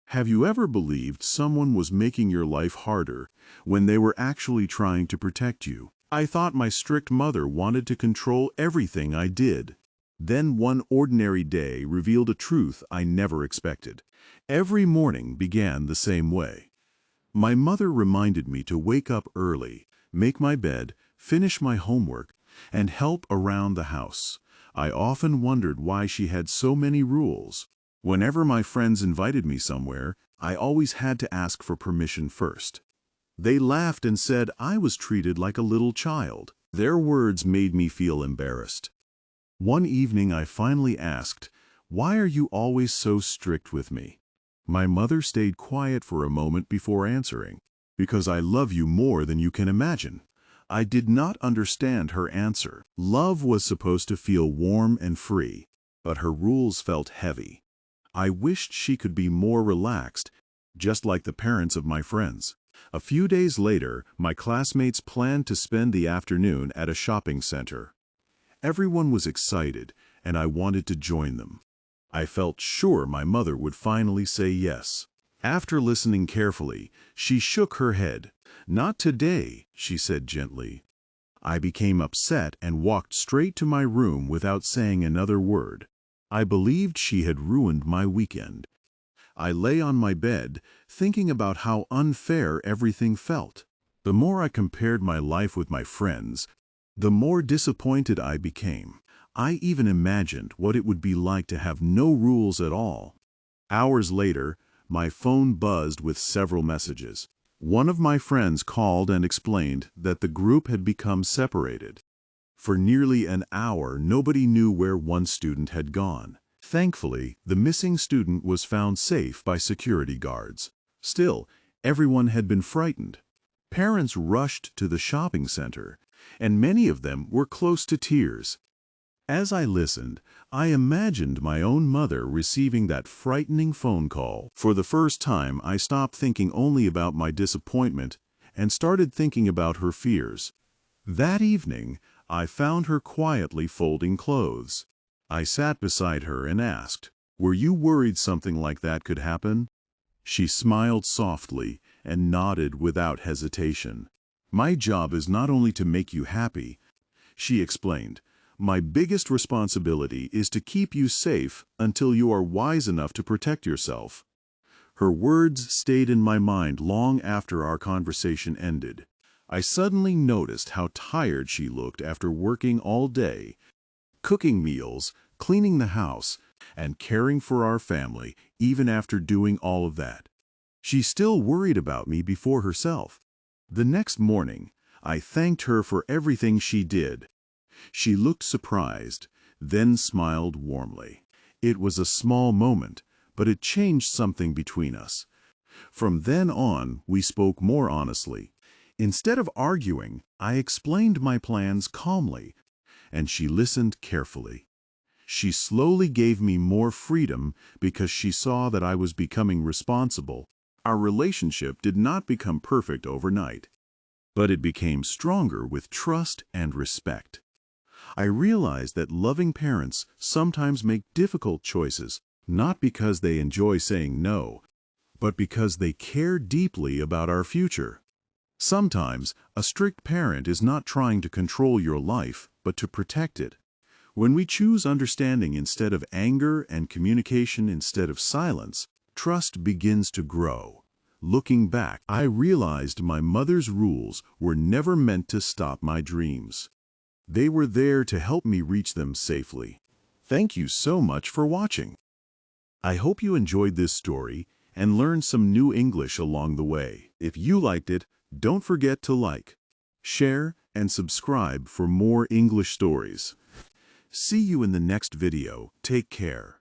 Have you ever believed someone was making your life harder when they were actually trying to protect you? I thought my strict mother wanted to control everything I did. Then one ordinary day revealed a truth I never expected. Every morning began the same way. My mother reminded me to wake up early, make my bed, finish my homework, and help around the house. I often wondered why she had so many rules. Whenever my friends invited me somewhere, I always had to ask for permission first. They laughed and said I was treated like a little child. Their words made me feel embarrassed. One evening I finally asked, "Why are you always so strict with me?" My mother stayed quiet for a moment before answering. "Because I love you more than you can imagine." I did not understand her answer. Love was supposed to feel warm and free, but her rules felt heavy. I wished she could be more relaxed, just like the parents of my friends. A few days later, my classmates planned to spend the afternoon at a shopping center. Everyone was excited, and I wanted to join them. I felt sure my mother would finally say yes. After listening carefully, she shook her head. "Not today," she said gently. I became upset and walked straight to my room without saying another word. I believed she had ruined my weekend. I lay on my bed, thinking about how unfair everything felt. The more I compared my life with my friends, the more disappointed I became. I even imagined what it would be like to have no rules at all. Hours later, my phone buzzed with several messages. One of my friends called and explained that the group had become separated. For nearly an hour, nobody knew where one student had gone. Thankfully, the missing student was found safe by security guards. Still, everyone had been frightened. Parents rushed to the shopping center, and many of them were close to tears. As I listened, I imagined my own mother receiving that frightening phone call. For the first time, I stopped thinking only about my disappointment and started thinking about her fears. That evening, I found her quietly folding clothes. I sat beside her and asked, "Were you worried something like that could happen?" She smiled softly and nodded without hesitation. "My job is not only to make you happy," she explained. "My biggest responsibility is to keep you safe until you are wise enough to protect yourself." Her words stayed in my mind long after our conversation ended. I suddenly noticed how tired she looked after working all day, cooking meals, cleaning the house, and caring for our family, even after doing all of that. She still worried about me before herself. The next morning, I thanked her for everything she did. She looked surprised, then smiled warmly. It was a small moment, but it changed something between us. From then on, we spoke more honestly. Instead of arguing, I explained my plans calmly, and she listened carefully. She slowly gave me more freedom because she saw that I was becoming responsible. Our relationship did not become perfect overnight, but it became stronger with trust and respect. I realized that loving parents sometimes make difficult choices, not because they enjoy saying no, but because they care deeply about our future. Sometimes, a strict parent is not trying to control your life, but to protect it. When we choose understanding instead of anger and communication instead of silence, trust begins to grow. Looking back, I realized my mother's rules were never meant to stop my dreams. They were there to help me reach them safely. Thank you so much for watching. I hope you enjoyed this story and learned some new English along the way. If you liked it, don't forget to like, share, and subscribe for more English stories. See you in the next video. Take care.